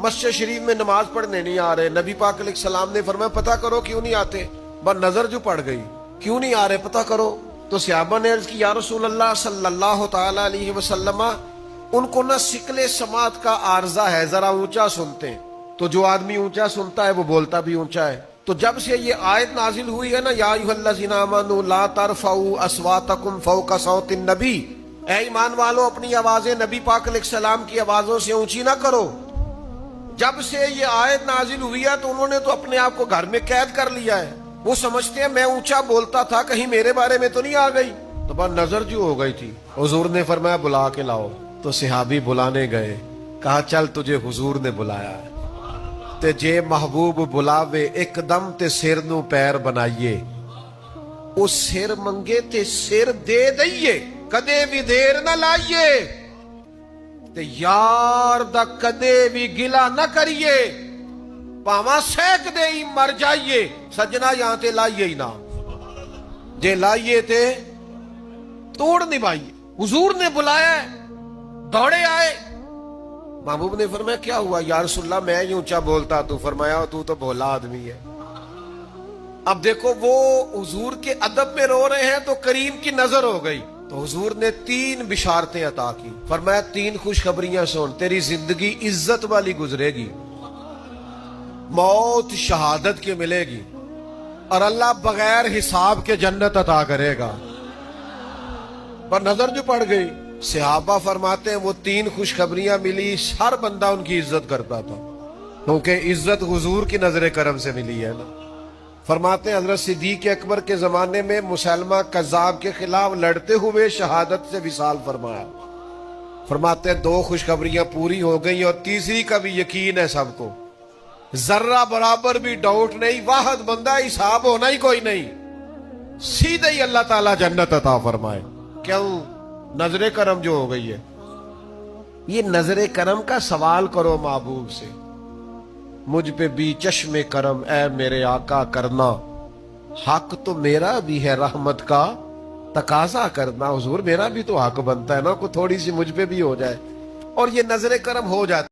مسجد شریف میں نماز پڑھنے نہیں آ رہے. نبی پاک علیہ السلام نے فرمایا پتہ کرو کیوں نہیں آتے. بس نظر جو پڑ گئی کیوں نہیں آ رہے پتہ کرو. تو صحابہ نے عرض کی یا رسول اللہ صلی اللہ تعالی علیہ وسلم ان کو نہ شکل سماعت کا عارضہ ہے, ذرا اونچا سنتے ہیں. تو جو آدمی اونچا سنتا ہے وہ بولتا بھی اونچا ہے. تو جب سے یہ آیت نازل ہوئی ہے نا یا ایھا الذین آمنوا لا ترفعوا اصواتکم فوق صوت النبی, اے ایمان والو اپنی آوازیں نبی پاک علیہ السلام کی آوازوں سے اونچی نہ کرو. جب سے یہ آیت نازل ہوئی ہے تو انہوں نے تو اپنے آپ کو گھر میں قید کر لیا ہے. وہ سمجھتے ہیں میں اونچا بولتا تھا کہیں میرے بارے میں تو نہیں آ گئی. تو بس نظر جو ہو گئی تھی. حضور نے فرمایا بلا کے لاؤ. تو صحابی بلانے گئے. کہا چل تجھے حضور نے بلایا ہے تے جے محبوب بلاوے ایک دم تے سر نو پیر بنائیے. اس سر منگے تے سر دے دئیے, کدے بھی دیر نہ لائیے. تے یار دا کدے بھی گلا نہ کریے, پاواں سیک دے ہی مر جائیے. سجنا یہاں تے لائیے ہی نہ, جے لائیے تے توڑ نبھائیے. حضور نے بلایا ہے, دوڑے آئے. محبوب نے فرمایا کیا ہوا یا رسول اللہ میں ہی اونچا بولتا. تو فرمایا تو بھولا آدمی ہے. اب دیکھو وہ حضور کے ادب میں رو رہے ہیں تو کریم کی نظر ہو گئی. تو حضور نے 3 بشارتیں عطا کی. فرمایا 3 خوشخبریاں سن, تیری زندگی عزت والی گزرے گی, موت شہادت کی ملے گی, اور اللہ بغیر حساب کے جنت عطا کرے گا. پر نظر جو پڑ گئی. صحابہ فرماتے ہیں وہ 3 خوشخبریاں ملی, ہر بندہ ان کی عزت کرتا تھا, کیونکہ عزت حضور کی نظر کرم سے ملی ہے نا. فرماتے ہیں حضرت صدیق اکبر کے زمانے میں مسلمہ کذاب کے خلاف لڑتے ہوئے شہادت سے وصال فرمایا. فرماتے ہیں 2 خوشخبریاں پوری ہو گئی اور تیسری کا بھی یقین ہے سب کو, ذرہ برابر بھی ڈاؤٹ نہیں. واحد بندہ, حساب ہونا ہی کوئی نہیں, سیدھے ہی اللہ تعالیٰ جنت عطا فرمائے. کیوں؟ نظر کرم جو ہو گئی ہے. یہ نظر کرم کا سوال کرو محبوب سے, مجھ پہ بھی چشم کرم اے میرے آقا کرنا, حق تو میرا بھی ہے رحمت کا تقاضا کرنا. حضور میرا بھی تو حق بنتا ہے نا, کوئی تھوڑی سی مجھ پہ بھی ہو جائے. اور یہ نظر کرم ہو جاتی